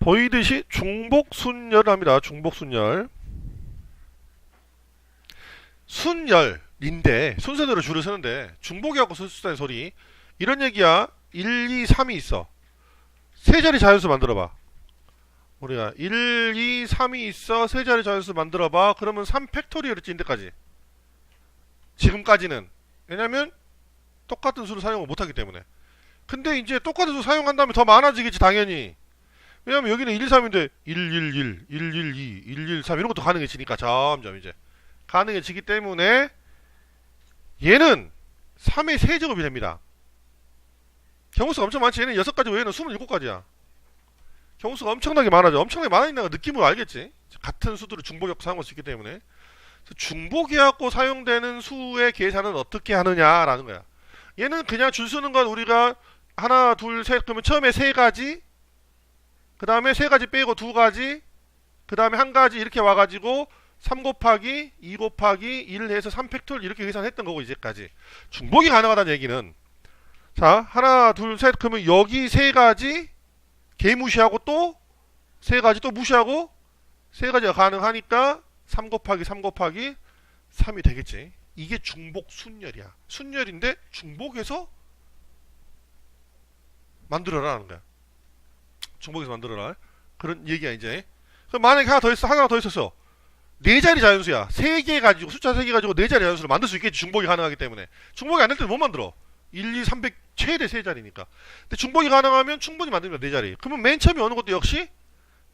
보이듯이 중복순열을 합니다. 중복순열. 순열인데 순서대로 줄을 서는데 중복이하고 쓸 수 있다는 소리. 이런 얘기야. 1, 2, 3이 있어. 세 자리 자연수 만들어봐. 우리가 1, 2, 3이 있어. 세 자리 자연수 만들어봐. 그러면 3팩토리얼이지 인데까지. 지금까지는. 왜냐면 똑같은 수를 사용을 못하기 때문에. 근데 이제 똑같은 수 사용한 다음에 더 많아지겠지 당연히. 왜냐면 여기는 1, 2, 3인데 1, 1, 1, 1, 1, 2, 1, 1, 3 이런 것도 가능해지니까 점점 이제 가능해지기 때문에 얘는 3의 세제곱이 됩니다. 경우수가 엄청 많지. 얘는 6가지 외에는 27가지야. 경우수가 엄청나게 많아져. 엄청나게 많아진다는 느낌으로 알겠지. 같은 수들을 중복해갖고 사용할 수 있기 때문에. 그래서 중복해갖고 사용되는 수의 계산은 어떻게 하느냐라는 거야. 얘는 그냥 줄 서는 건 우리가 하나, 둘, 셋 그러면 처음에 3가지, 그 다음에 3가지 빼고 2가지, 그 다음에 1가지 이렇게 와가지고 3 곱하기 2 곱하기 1 해서 3팩토리얼 이렇게 계산했던 거고 이제까지. 중복이 가능하다는 얘기는 자 하나 둘 셋 그러면 여기 3가지 개 무시하고 또 3가지 또 무시하고 3가지가 가능하니까 3 곱하기 3 곱하기 3이 되겠지. 이게 중복 순열이야. 순열인데 중복해서 만들어라는 거야. 중복해서 만들어라 그런 얘기야 이제. 그럼 만약에 하나 더 있었어. 4자리 자연수야. 3개 가지고 숫자 3개 가지고 4자리 자연수를 만들 수 있겠지. 중복이 가능하기 때문에. 중복이 안 될 때는 못 만들어. 1, 2, 300 최대 3자리니까. 근데 중복이 가능하면 충분히 만듭니다. 4자리. 그러면 맨 처음에 오는 것도 역시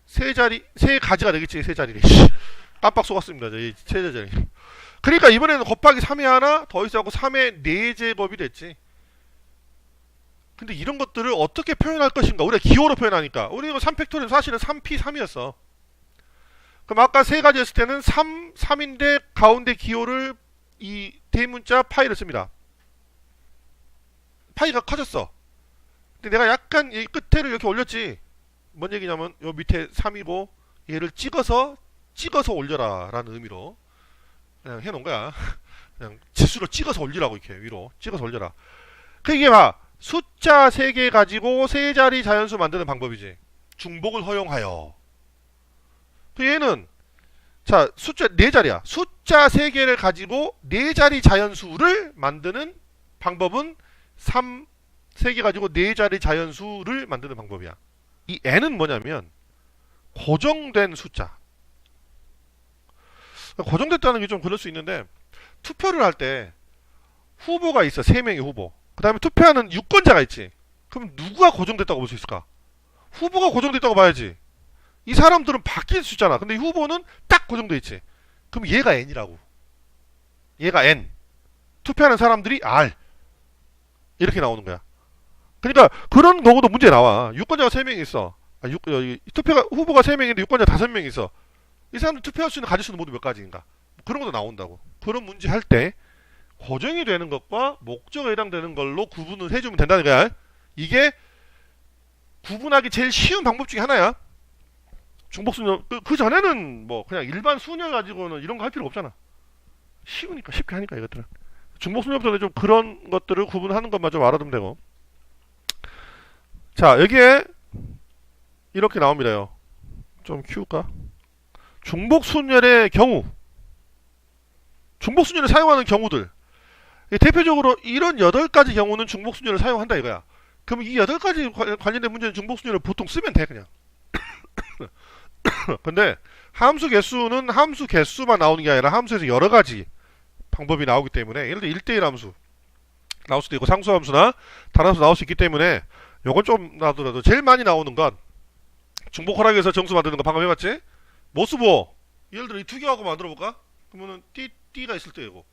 3가지가 되겠지. 3자리래. 깜빡 속았습니다. 이 3자리. 그러니까 이번에는 곱하기 3에 하나 더 있어갖고 3의 4제곱이 됐지. 근데 이런 것들을 어떻게 표현할 것인가. 우리가 기호로 표현하니까. 우리 이거 3팩토리는 사실은 3P3이었어. 그럼 아까 3가지 했을 때는 3인데 가운데 기호를 이 대문자 파이를 씁니다. 파이가 커졌어. 근데 내가 약간 이 끝에를 이렇게 올렸지. 뭔 얘기냐면 요 밑에 3이고 얘를 찍어서 올려라 라는 의미로 그냥 해놓은 거야. 그냥 지수로 찍어서 올리라고 이렇게 위로 찍어서 올려라. 그 이게 봐. 숫자 3개 가지고 3자리 자연수 만드는 방법이지. 중복을 허용하여. 얘는 자 숫자 4자리야. 숫자 3개를 가지고 4자리 자연수를 만드는 방법은 3개 가지고 4자리 자연수를 만드는 방법이야. 이 n은 뭐냐면 고정된 숫자. 고정됐다는 게 좀 그럴 수 있는데 투표를 할 때 후보가 있어. 3명의 후보. 그 다음에 투표하는 유권자가 있지. 그럼 누가 고정됐다고 볼 수 있을까? 후보가 고정됐다고 봐야지. 이 사람들은 바뀔 수 있잖아. 근데 이 후보는 딱 고정돼 있지. 그럼 얘가 n이라고. 얘가 n. 투표하는 사람들이 r. 이렇게 나오는 거야. 그러니까 그런 경우도 문제 나와. 유권자가 3명이 있어. 후보가 3명인데 유권자 5명이 있어. 이 사람들 투표할 수 있는 가짓수는 모두 몇 가지인가. 그런 것도 나온다고. 그런 문제 할 때 고정이 되는 것과 목적에 해당되는 걸로 구분을 해주면 된다는 거야. 이게 구분하기 제일 쉬운 방법 중에 하나야. 중복순열. 그 전에는 뭐 그냥 일반 순열 가지고는 이런 거 할 필요 없잖아. 쉬우니까 쉽게 하니까 이것들은. 중복순열부터 좀 그런 것들을 구분하는 것만 좀 알아두면 되고. 자 여기에 이렇게 나옵니다요. 좀 키울까? 중복순열의 경우. 중복순열을 사용하는 경우들. 대표적으로 이런 8가지 경우는 중복순열을 사용한다 이거야. 그럼 이 8가지 관련된 문제는 중복순열을 보통 쓰면 돼 그냥. 근데 함수 개수는 함수 개수만 나오는 게 아니라 함수에서 여러가지 방법이 나오기 때문에 예를 들어 1대1 함수 나올 수도 있고 상수함수나 단함수 나올 수 있기 때문에 요건 좀 나더라도 제일 많이 나오는 건 중복 허락에서 정수 만드는 거 방금 해봤지? 모스보 예를 들어 이 2개하고 만들어 볼까? 그러면은 띠가 있을 테고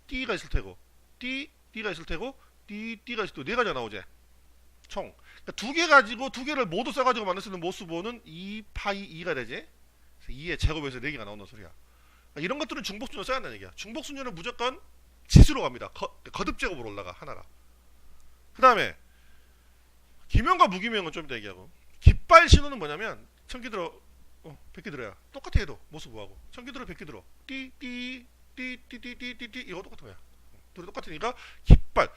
띠가 있을 테고 띠가 있을 테고 띠가 있을 테고 4가지가 나오지 총. 그러니까 2개 가지고 2개를 모두 써가지고 만들 수 있는 모스보는 2파이 2가 되지. 2의 제곱에서 4개가 나온다는 소리야. 그러니까 이런 것들은 중복순열 써야 한다는 얘기야. 중복순열은 무조건 지수로 갑니다. 거듭 제곱으로 올라가 하나가. 그 다음에 기명과 무기명은 좀 이따 얘기하고. 깃발 신호는 뭐냐면 청기 들어 100개 들어야 똑같아. 해도 모스보하고 청기 들어 100개 들어 띠 이거 똑같은 거야. 둘이 똑같으니까 깃발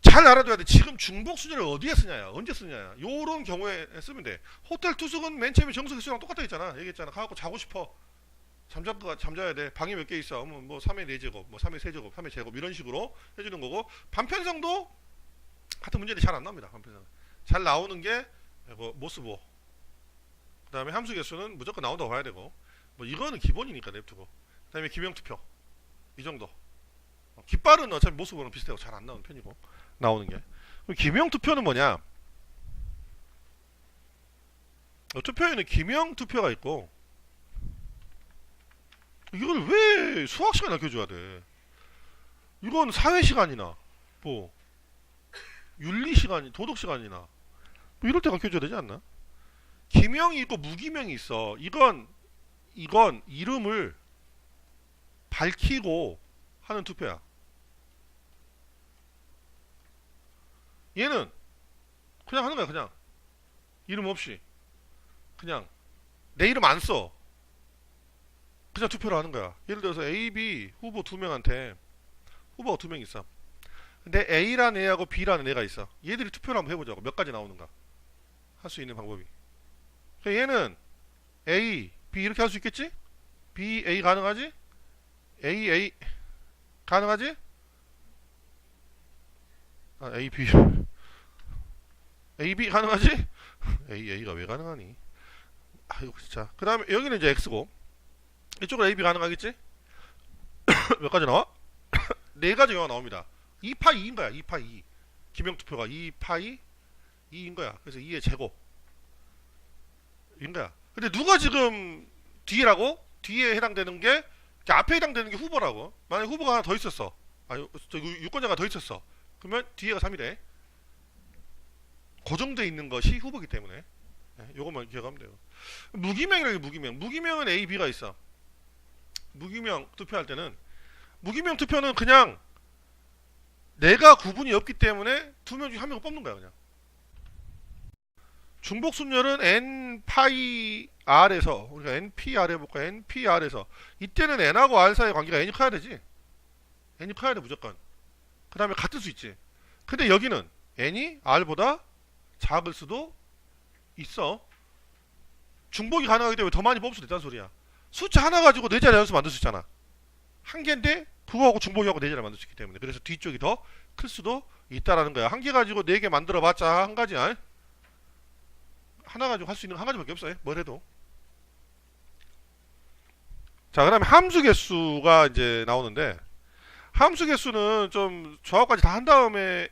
자 잘 알아둬야 돼. 지금 중복 순열을 어디에 쓰냐야. 언제 쓰냐야. 요런 경우에 쓰면 돼. 호텔 투숙은 맨 처음에 정석 개수랑 똑같다 했잖아. 얘기했잖아. 가갖고 자고 싶어. 잠자야 돼. 방이 몇 개 있어. 뭐 3의 4제곱, 뭐 3의 세제곱, 3의 제곱 이런 식으로 해주는 거고, 반편성도 같은 문제들이 잘 안 나옵니다. 반편성 잘 나오는 게 모스보. 그 다음에 함수 개수는 무조건 나온다고 봐야 되고, 뭐 이거는 기본이니까 냅두고. 그 다음에 기명투표 이 정도. 깃발은 어차피 모스보랑 비슷하고 잘 안 나오는 편이고, 나오는 게. 기명투표는 뭐냐? 투표에는 기명투표가 있고, 이걸 왜 수학 시간에 아껴줘야 돼? 이건 사회 시간이나 뭐 윤리 시간, 도덕 시간이나 뭐 이럴 때 아껴줘야 되지 않나? 기명이 있고 무기명이 있어. 이건 이름을 밝히고 하는 투표야. 얘는 그냥 하는 거야. 그냥 이름 없이 그냥 내 이름 안 써. 그냥 투표를 하는 거야. 예를 들어서 A, B 후보 2명한테 후보가 2명 있어. 근데 A라는 애하고 B라는 애가 있어. 얘들이 투표를 한번 해보자고. 몇 가지 나오는가 할 수 있는 방법이. 얘는 A, B 이렇게 할 수 있겠지? B, A 가능하지? A, A 가능하지? A, B A, B 가능하지? A, A가 왜 가능하니? 아이고 진짜. 그 다음에 여기는 이제 X고, 이쪽으로 A, B 가능하겠지? 몇 가지 나와? 네 가지가 나옵니다. 2파이 2인 거야. 2파이 2. 기명투표가 2파이 2인 거야. 그래서 2의 제곱 인 거야. 근데 누가 지금 뒤라고? 뒤에 해당되는 게, 앞에 해당되는 게 후보라고. 만약에 후보가 하나 더 있었어. 유권자가 더 있었어. 그러면 뒤에가 3이래. 고정되어 있는 것이 후보이기 때문에. 요것만 기억하면 돼요. 무기명이라는 게 무기명. 무기명은 A, B가 있어. 무기명 투표할 때는, 무기명 투표는 그냥 내가 구분이 없기 때문에 2명 중에 1명을 뽑는 거야. 그냥. 중복순열은 N 파이 R에서, 우리가 NPR 해볼까? NPR에서 이때는 N하고 R 사이의 관계가 N이 커야 되지. N이 커야 돼 무조건. 그 다음에 같을 수 있지. 근데 여기는 N이 R보다 작을 수도 있어. 중복이 가능하기 때문에 더 많이 뽑을 수도 있다는 소리야. 숫자 하나 가지고 네 자리 연수 만들 수 있잖아. 한 개인데 그거하고 중복하고 네 자리 만들 수 있기 때문에. 그래서 뒤쪽이 더 클 수도 있다라는 거야. 한 개 가지고 네 개 만들어 봤자 한 가지야. 하나 가지고 할 수 있는 거 한 가지밖에 없어요. 뭘 해도. 자, 그 다음에 함수 개수가 이제 나오는데, 함수 개수는 좀 조합까지 다 한 다음에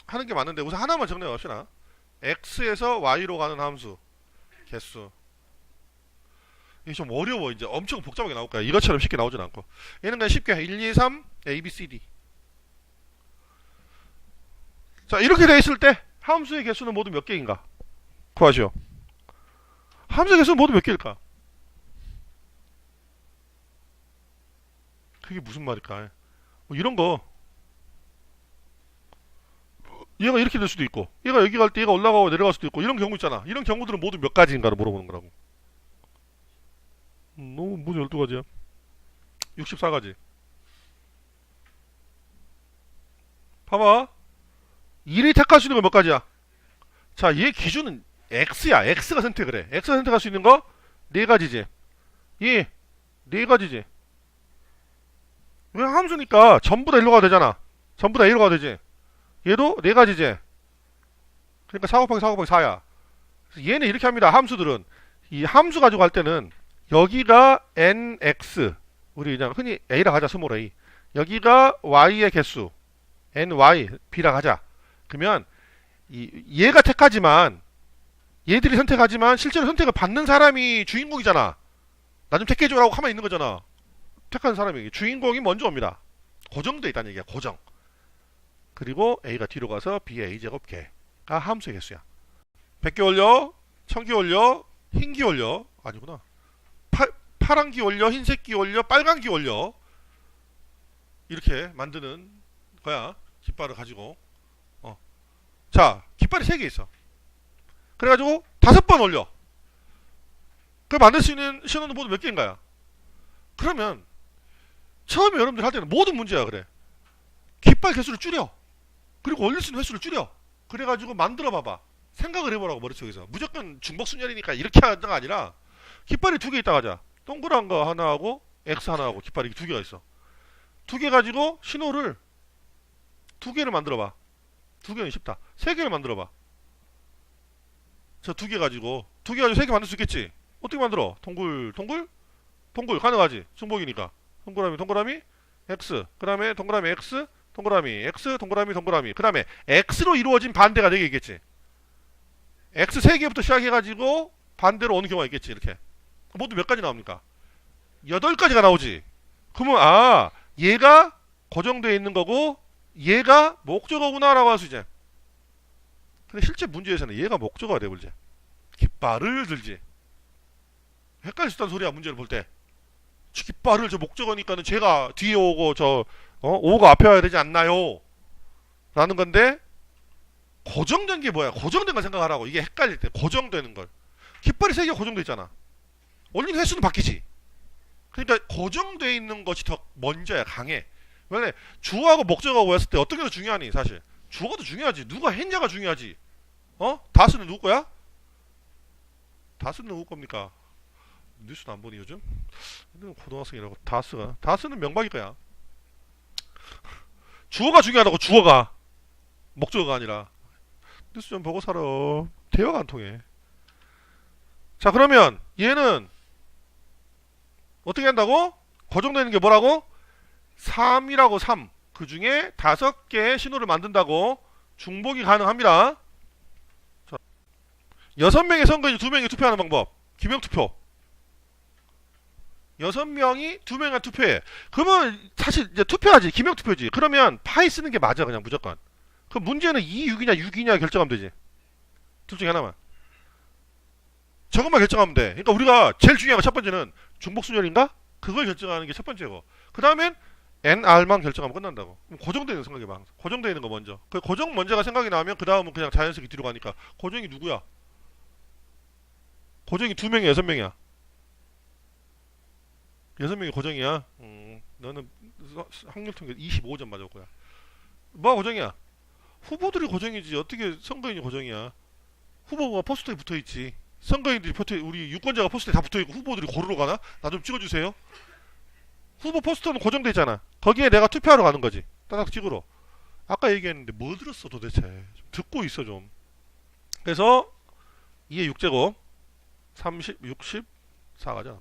하는 게 맞는데, 우선 하나만 정리해 갑시다. x에서 y로 가는 함수 개수. 이게 좀 어려워. 이제 엄청 복잡하게 나올 거야. 이것처럼 쉽게 나오진 않고. 얘는 그냥 쉽게 1, 2, 3, A, B, C, D. 자, 이렇게 돼 있을 때 함수의 개수는 모두 몇 개인가 구하시오. 함수 개수는 모두 몇 개일까? 그게 무슨 말일까? 뭐 이런 거. 얘가 이렇게 될 수도 있고, 얘가 여기 갈 때 얘가 올라가고 내려갈 수도 있고, 이런 경우 있잖아. 이런 경우들은 모두 몇 가지인가를 물어보는 거라고. 너무 모두 12가지야. 64가지. 봐봐. 1이 택할 수 있는 거 몇 가지야? 자, 얘 기준은 X야. X가 선택을 해. X가 선택할 수 있는 거 4가지지. 얘 4가지지. 왜 함수니까 전부 다 1로 가도 되잖아. 전부 다 1로 가도 되지. 얘도 4가지지. 그러니까 4 곱하기 4 곱하기 4야. 얘는 이렇게 합니다. 함수들은. 이 함수 가지고 할 때는 여기가 nx, 우리 그냥 흔히 a라 하자. 스몰 a. 여기가 y의 개수 ny, b라 하자. 그러면 얘가 택하지만, 얘들이 선택하지만 실제로 선택을 받는 사람이 주인공이잖아. 나 좀 택해줘라고 가만히 있는 거잖아. 택하는 사람이 주인공이 먼저 옵니다. 고정돼 있다는 얘기야. 고정. 그리고 a가 뒤로 가서 b의 a제곱 개가 함수의 개수야. 100개 올려, 1000개 올려, 흰기 올려, 아니구나. 파란기 올려, 흰색기 올려, 빨간기 올려. 이렇게 만드는 거야. 깃발을 가지고. 자, 깃발이 3개 있어. 그래가지고 5번 올려. 그 만들 수 있는 신호는 모두 몇 개인가요? 그러면 처음에 여러분들 할 때는 모든 문제야. 그래. 깃발 개수를 줄여. 그리고 올릴 수 있는 횟수를 줄여. 그래가지고 만들어 봐봐. 생각을 해보라고 머릿속에서. 무조건 중복순열이니까 이렇게 하는 거 아니라 깃발이 두 개 있다 가자. 동그란 거 하나 하고 X 하나 하고 깃발이 두 개가 있어. 두 개 가지고 신호를 두 개를 만들어 봐. 두 개는 쉽다. 세 개를 만들어 봐. 저 두 개 가지고 세 개 만들 수 있겠지. 어떻게 만들어? 동글 가능하지. 중복이니까. 동그라미 X, 그 다음에 동그라미 X, 동그라미 X, 동그라미 그 다음에 X로 이루어진 반대가 4개 있겠지. X 3개부터 시작해가지고 반대로 오는 경우가 있겠지. 이렇게 모두 몇 가지 나옵니까? 8가지가 나오지. 그러면 얘가 고정되어 있는 거고 얘가 목적어구나 라고 할 수 있지. 근데 실제 문제에서는 얘가 목적어가 돼버리지. 깃발을 들지. 헷갈릴 수 있다는 소리야. 문제를 볼 때 깃발을 저 목적어니까는 제가 뒤에 오고 오가 앞에 와야 되지 않나요? 라는 건데 고정된 게 뭐야? 고정된 걸 생각하라고. 이게 헷갈릴 때 고정되는 걸. 깃발이 3개가 고정돼 있잖아. 올리는 횟수는 바뀌지. 그러니까 고정되어 있는 것이 더 먼저야. 강해. 왜냐면 주어하고 목적어가 했을 때 어떤 게 더 중요하니? 사실 주어가 더 중요하지. 누가 했냐가 중요하지. 다스는 누구 거야? 다스는 누구 겁니까? 뉴스는 안 보니 요즘? 고등학생이라고 다스는 명박일 거야. 주어가 중요하다고. 주어가 목적어가 아니라. 뉴스 좀 보고 살아. 대화가 안 통해. 자, 그러면 얘는 어떻게 한다고? 고정되는 게 뭐라고? 3이라고. 3. 그 중에 5개의 신호를 만든다고. 중복이 가능합니다. 자, 6명의 선거인이 2명이 투표하는 방법. 기명투표. 6명이 2명이 투표해. 그러면 사실 이제 투표하지. 기명투표지. 그러면 파이 쓰는 게 맞아. 그냥 무조건. 그럼 문제는 2, 6이냐 6이냐 결정하면 되지. 둘 중에 하나만. 저것만 결정하면 돼. 그러니까 우리가 제일 중요한 거 첫 번째는 중복순열인가? 그걸 결정하는 게 첫 번째고. 그 다음엔 NR만 결정하면 끝난다고. 그럼 고정되어 있는 생각이 많아. 고정되어 있는 거 먼저. 그 고정 먼저가 생각이 나면 그 다음은 그냥 자연스럽게 뒤로 가니까. 고정이 누구야? 고정이 2명이야 6명이야? 6명이 고정이야? 너는 확률 통계 25점 맞을 거야. 뭐가 고정이야? 후보들이 고정이지. 어떻게 선거인이 고정이야? 후보가 포스터에 붙어있지. 선거인들이 우리 유권자가 포스터에 다 붙어있고 후보들이 고르러 가나? 나 좀 찍어주세요. 후보 포스터는 고정돼 있잖아. 거기에 내가 투표하러 가는 거지. 따닥 찍으러. 아까 얘기했는데 뭐 들었어 도대체. 좀 듣고 있어 좀. 그래서 2의 6제곱 30, 64가죠.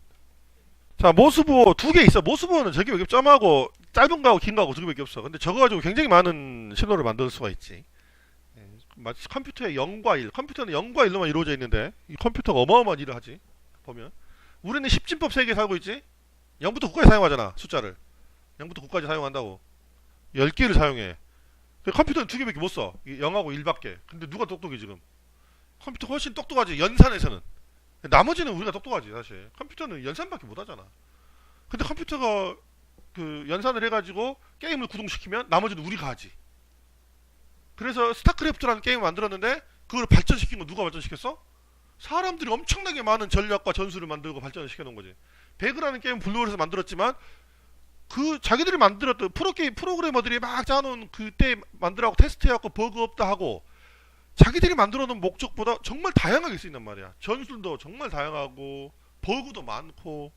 자, 모스부호 2개 있어. 모스부호는 저기 몇 개 점하고 짧은 거하고 긴 거하고 2개밖에 없어. 근데 저거 가지고 굉장히 많은 신호를 만들 수가 있지. 마치 컴퓨터의 0과 1. 컴퓨터는 0과 1로만 이루어져 있는데 이 컴퓨터가 어마어마한 일을 하지. 보면 우리는 10진법 3개 살고 있지. 0부터 9까지 사용하잖아. 숫자를 0부터 9까지 사용한다고. 10개를 사용해. 컴퓨터는 2개밖에 못 써. 0하고 1밖에. 근데 누가 똑똑해 지금? 컴퓨터 훨씬 똑똑하지. 연산에서는. 나머지는 우리가 똑똑하지. 사실 컴퓨터는 연산밖에 못 하잖아. 근데 컴퓨터가 그 연산을 해가지고 게임을 구동시키면 나머지는 우리가 하지. 그래서 스타크래프트라는 게임을 만들었는데 그걸 발전시킨 건 누가 발전시켰어? 사람들이 엄청나게 많은 전략과 전술을 만들고 발전을 시켜놓은 거지. 배그라는 게임 블루홀에서 만들었지만 그 자기들이 만들었던 프로그래머들이 막 짜놓은 그때 만들라고 테스트해갖고 버그 없다 하고 자기들이 만들어놓은 목적보다 정말 다양하게 쓰인단 말이야. 전술도 정말 다양하고 버그도 많고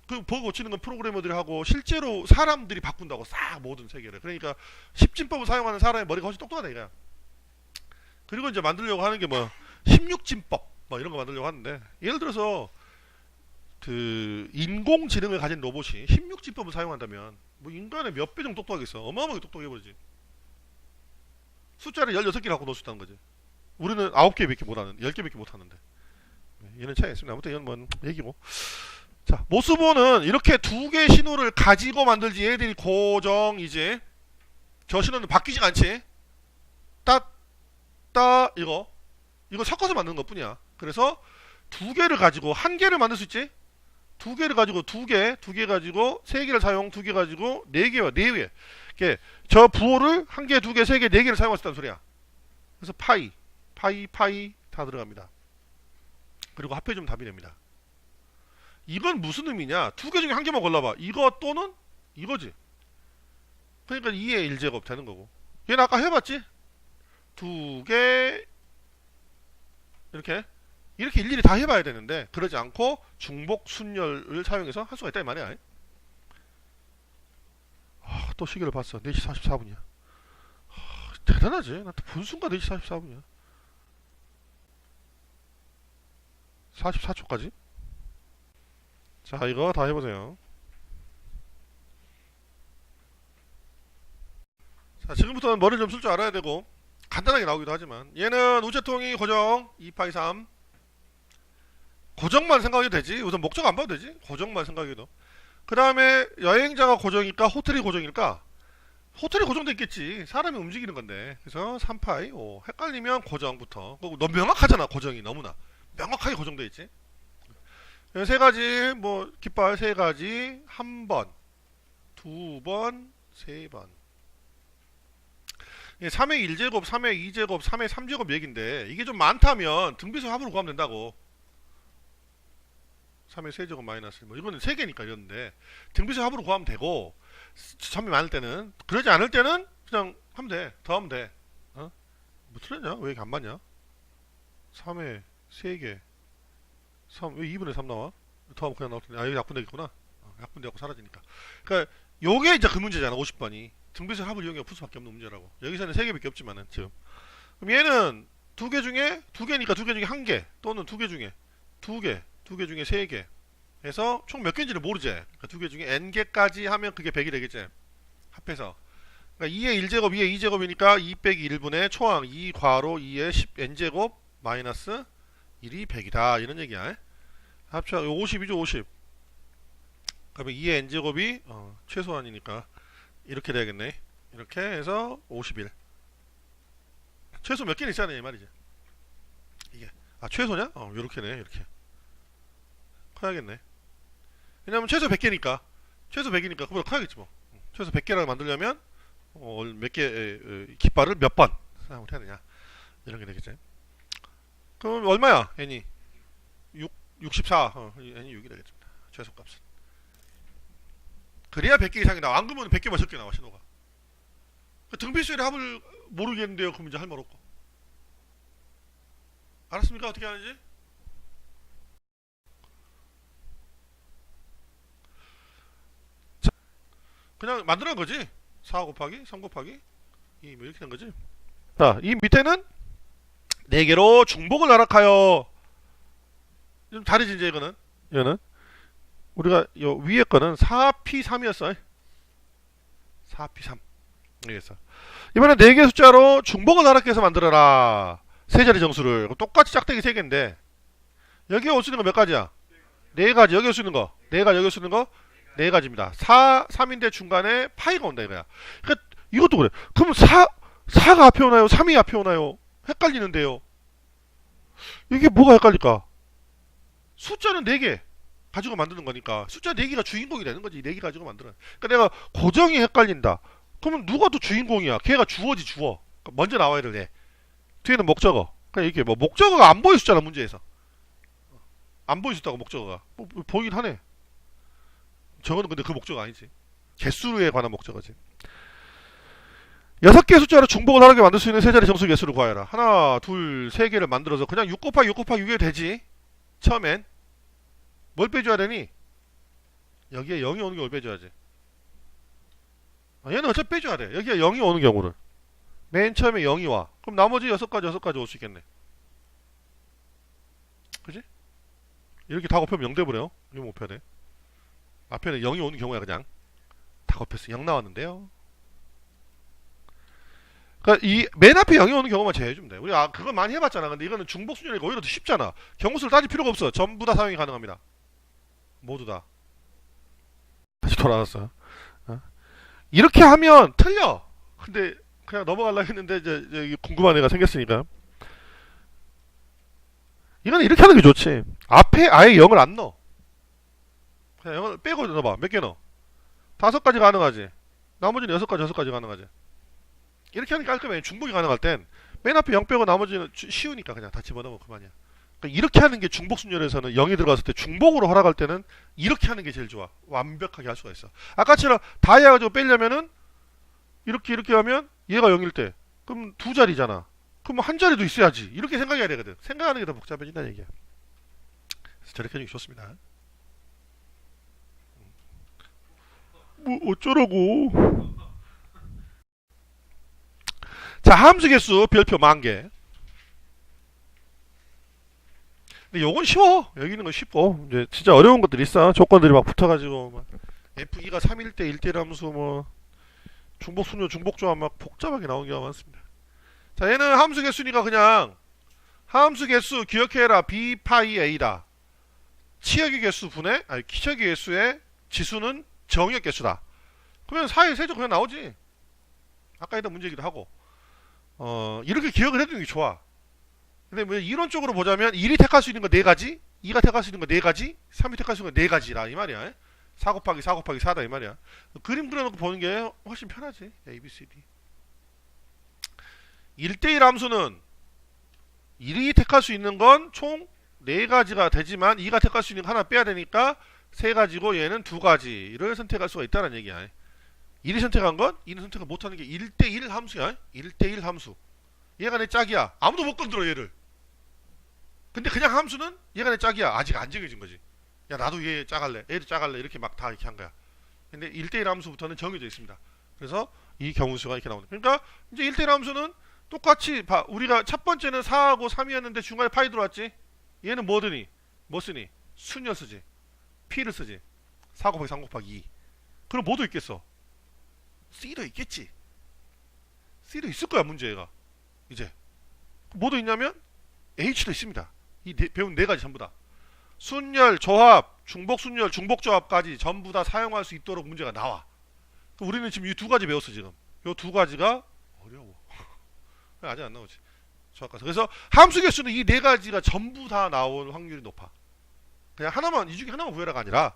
그 버그 고치는 건 프로그래머들이 하고 실제로 사람들이 바꾼다고 싹 모든 세계를. 그러니까 10진법을 사용하는 사람의 머리가 훨씬 똑똑하다 이거야. 그리고 이제 만들려고 하는 게 뭐 16진법 뭐 이런 거 만들려고 하는데 예를 들어서 그 인공지능을 가진 로봇이 16진법을 사용한다면 뭐 인간의 몇 배 정도 똑똑하겠어. 어마어마하게 똑똑해버리지. 숫자를 16개를 갖고 놓을 수 있다는 거지. 우리는 9개밖에 못하는 10개밖에 못하는데 얘는 차이가 있습니다. 아무튼 이건 뭐 얘기고. 자, 모스부호는 이렇게 2개의 신호를 가지고 만들지. 얘들이 고정이지. 저 신호는 바뀌지 않지. 따 이거 섞어서 만드는 것 뿐이야. 그래서 2개를 가지고 1개를 만들 수 있지. 2개를 가지고 2개 가지고 3개를 사용, 2개 가지고 4개와 4개. 저 부호를 1개, 2개, 3개, 4개를 사용할 수 있다는 소리야. 그래서 파이 다 들어갑니다. 그리고 합해주면 답이 됩니다. 이건 무슨 의미냐? 2개 중에 1개만 골라봐. 이거 또는 이거지. 그러니까 2의 1제곱 되는 거고. 얘는 아까 해봤지? 두 개, 이렇게 일일이 다 해봐야 되는데, 그러지 않고 중복 순열을 사용해서 할 수가 있다 이 말이야. 또 시계를 봤어. 4시 44분이야. 대단하지? 나한테 본 순간 4시 44분이야. 44초까지. 자, 이거 다 해보세요. 자, 지금부터는 머리를 좀 쓸 줄 알아야 되고, 간단하게 나오기도 하지만, 얘는 우체통이 고정 2823. 고정만 생각해도 되지. 우선 목적 안 봐도 되지. 고정만 생각해도. 그 다음에 여행자가 고정일까 호텔이 고정일까? 호텔이 고정돼 있겠지. 사람이 움직이는 건데. 그래서 3파이 5. 헷갈리면 고정부터. 너무 명확하잖아. 고정이 너무나 명확하게 고정돼 있지. 세 가지 뭐 깃발 세 가지 한 번, 두 번, 세 번. 3의 1제곱, 3의 2제곱, 3의 3제곱 얘긴데 이게 좀 많다면 등비수 합으로 구하면 된다고. 3의 세제곱 마이너스 뭐 이거는 3개니까 이랬는데 등비수 합으로 구하면 되고, 점이 많을 때는, 그러지 않을 때는 그냥 하면 돼. 더하면 돼. 어? 뭐 틀렸냐? 왜 이렇게 안 맞냐? 3의 3개 3, 왜 2분의 3 나와? 더하면 그냥 나올 텐데. 아, 여기 약분되겠구나. 약분되고 사라지니까. 그러니까 요게 이제 그 문제잖아. 50번이 등비수 합을 이용해 풀 수밖에 없는 문제라고. 여기서는 3개밖에 없지만은 지금. 그럼 얘는 두 개 중에 두 개니까 두 개 중에 한 개, 또는 두 개 중에 두 개, 두 개 중에 세 개 해서 총 몇 개인지를 모르지. 그러니까 두 개 중에 n개까지 하면 그게 100이 되겠지. 합해서. 그러니까 2의 1제곱, 2의 2제곱이니까 2 빼기 1분의 초항 2 괄호 2의 10n제곱 마이너스 1이 100이다. 이런 얘기야. 합쳐 50이죠. 50. 그러면 2의 n제곱이 최소한이니까 이렇게 돼야겠네. 이렇게 해서 51. 최소 몇 개는 있어야 되냐 말이지. 이게 최소냐? 요렇게네. 이렇게 커야겠네. 왜냐면 최소 100개니까. 최소 100이니까 그보다 커야겠지 뭐. 최소 100개라고 만들려면 몇 개 깃발을 몇 번 사용을 해야 되냐, 이런 게 되겠지. 그럼 얼마야? n이 64. n이 6이 되겠습니다. 최소값은. 그래야 100개 이상이 나와. 안 그러면 100개만 적게 나와 신호가. 등비수의 합을 모르겠는데요. 그럼 이제 할 말 없고. 알았습니까? 어떻게 하는지? 자, 그냥 만들어낸 거지. 4 곱하기 3 곱하기 2 뭐 이렇게 된 거지. 자, 이 밑에는 4개로 중복을 나락하여. 좀 다르지 이제 이거는. 이거는 우리가 요 위에 거는 4p3이었어. 4p3 알겠어. 이번엔 4개 숫자로 중복을 나락해서 만들어라. 세 자리 정수를. 똑같이 짝대기 3개인데 여기에 올 수 있는 거 몇 가지야? 4가지. 여기 올 수 있는 거 4가지. 여기 올 수 있는 거 4가지입니다. 4, 3인데 중간에 파이가 온다 이거야. 그러니까 이것도 그래. 그럼 4가 앞에 오나요? 3이 앞에 오나요? 헷갈리는데요. 이게 뭐가 헷갈릴까? 숫자는 4개 가지고 만드는 거니까 숫자 4개가 주인공이 되는 거지. 4개 가지고 만드는. 그러니까 내가 고정이 헷갈린다. 그러면 누가 또 주인공이야? 걔가 주어지 주어. 그러니까 먼저 나와야 돼. 뒤에는 목적어. 그러니까 이게 뭐 목적어가 안 보여줬잖아 문제에서. 안 보여줬다고 목적어가. 보이긴 하네. 저거는 근데 그 목적어 아니지. 개수에 관한 목적어지. 6개 숫자로 중복을 하게 만들 수 있는 세 자리 정수 개수를 구하여라. 하나, 둘, 세 개를 만들어서 그냥 6 곱하기 6 곱하기 6이 되지. 처음엔 뭘 빼줘야 되니? 여기에 0이 오는 경우를 빼줘야지. 얘는 어차피 빼줘야 돼. 여기에 0이 오는 경우를. 맨 처음에 0이 와. 그럼 나머지 6가지 올 수 있겠네. 그지? 이렇게 다 곱하면 0 돼버려. 이거 못 펴네. 앞에는 0이 오는 경우야. 그냥 다 곱했어. 0 나왔는데요. 그러니까 이 맨 앞에 0이 오는 경우만 제외해주면 돼. 우리 그건 많이 해봤잖아. 근데 이거는 중복순열이니까 오히려 더 쉽잖아. 경우수를 따질 필요가 없어. 전부 다 사용이 가능합니다. 모두 다. 다시 돌아왔어. 이렇게 하면 틀려. 근데 그냥 넘어가려고 했는데 이제 궁금한 애가 생겼으니까. 이건 이렇게 하는 게 좋지. 앞에 아예 0을 안 넣어. 그냥 0을 빼고 넣어봐. 몇 개 넣어? 5가지 가능하지. 나머지는 6가지 가능하지. 이렇게 하는 게 깔끔해. 중복이 가능할 땐 맨 앞에 0 빼고 나머지는 쉬우니까 그냥 다 집어넣으면 그만이야. 그러니까 이렇게 하는 게 중복순열에서는 0이 들어갔을 때 중복으로 허락할 때는 이렇게 하는 게 제일 좋아. 완벽하게 할 수가 있어. 아까처럼 다 해가지고 빼려면은 이렇게 하면 얘가 0일 때 그럼 두 자리잖아. 그럼 한 자리도 있어야지. 이렇게 생각해야 되거든. 생각하는 게 더 복잡해진다는 얘기야. 그래서 저렇게 하는 게 좋습니다. 뭐 어쩌라고. 자, 함수 개수 별표 10,000개. 근데 요건 쉬워. 여기 있는 건 쉽고 이제 진짜 어려운 것들 있어. 조건들이 막 붙어가지고 막 F2가 3일 때 1대1 함수 뭐 중복 순요 중복 조합 막 복잡하게 나온 경우가 많습니다. 자, 얘는 함수 개수니까 그냥 함수 개수 기억해라. B 파이 A다. 치역의 개수 분의 아니 치역의 개수의 지수는 정역 개수다. 그러면 4의 세조 그냥 나오지. 아까 했던 문제이기도 하고. 이렇게 기억을 해두는 게 좋아. 근데 뭐 이론적으로 보자면 1이 택할 수 있는 거 4가지, 2가 택할 수 있는 거 4가지, 3이 택할 수 있는 거 4가지라 이 말이야. 4 곱하기 4 곱하기 4다 이 말이야. 그림 그려놓고 보는 게 훨씬 편하지. A, B, C, D. 1대1 함수는 1이 택할 수 있는 건 총 4가지가 되지만 2가 택할 수 있는 거 하나 빼야 되니까 3가지고 얘는 2가지를 선택할 수가 있다는 얘기야. 1이 선택한 건 2는 선택을 못하는 게 1대1 함수야. 1대1 함수. 얘가 내 짝이야. 아무도 못 건드려 얘를. 근데 그냥 함수는 얘가 내 짝이야. 아직 안 정해진 거지. 야 나도 얘 짝할래. 얘도 짝할래. 이렇게 막 다 이렇게 한 거야. 근데 1대1 함수부터는 정해져 있습니다. 그래서 이 경우수가 이렇게 나오는. 그러니까 이제 1대1 함수는 똑같이 봐. 우리가 첫 번째는 4하고 3이었는데 중간에 파이 들어왔지. 얘는 뭐더니 뭐 쓰니? 순열 쓰지. P를 쓰지. 4 곱하기 3 곱하기 2. 그럼 뭐도 있겠어? C도 있겠지. C도 있을 거야 문제가. 이제 뭐도 있냐면 H도 있습니다. 이 배운 4가지 전부 다. 순열, 조합, 중복 순열, 중복 조합까지 전부 다 사용할 수 있도록 문제가 나와. 우리는 지금 이 2가지 배웠어 지금. 이 2가지가 어려워. 아직 안 나오지. 조합가서. 그래서 함수 개수는 이 4가지가 전부 다 나올 확률이 높아. 그냥 하나만 이 중에 하나만 구해라가 아니라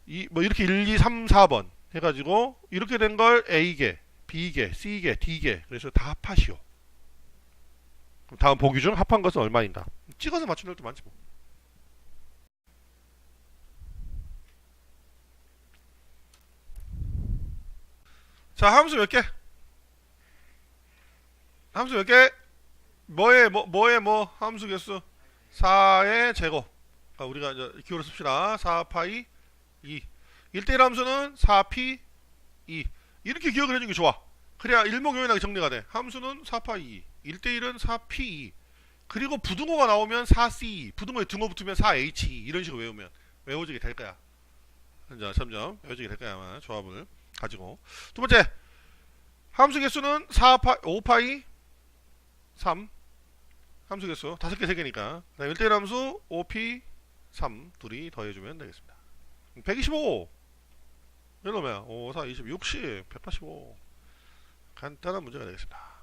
이 뭐 이렇게 1, 2, 3, 4번 해가지고 이렇게 된 걸 A개, B개, C개, D개 그래서 다 합하시오. 그럼 다음 보기 중 합한 것은 얼마인가? 찍어서 맞추는 것도 많지 뭐. 자, 함수 몇 개? 함수 몇 개? 뭐의 함수 개수? 4의 제곱. 그러니까 우리가 이제 기호를 씁시다. 4 파이 2. 1대1 함수는 4p 2. 이렇게 기억을 해주는 게 좋아. 그래야 일목요연하게 정리가 돼. 함수는 4파이 2. 1대1은 4p 2. 그리고 부등호가 나오면 4c. 부등호에 등호 붙으면 4h. 이런 식으로 외우면 외워지게 될 거야. 자, 점점 외워지게 될 거야 아마 조합을 가지고. 두 번째 함수 개수는 5파이 3. 함수 개수 5개 3개니까 1대1 함수 5p 3 둘이 더해주면 되겠습니다. 125. 이놈이야. 5, 4, 20, 60, 185. 간단한 문제가 되겠습니다.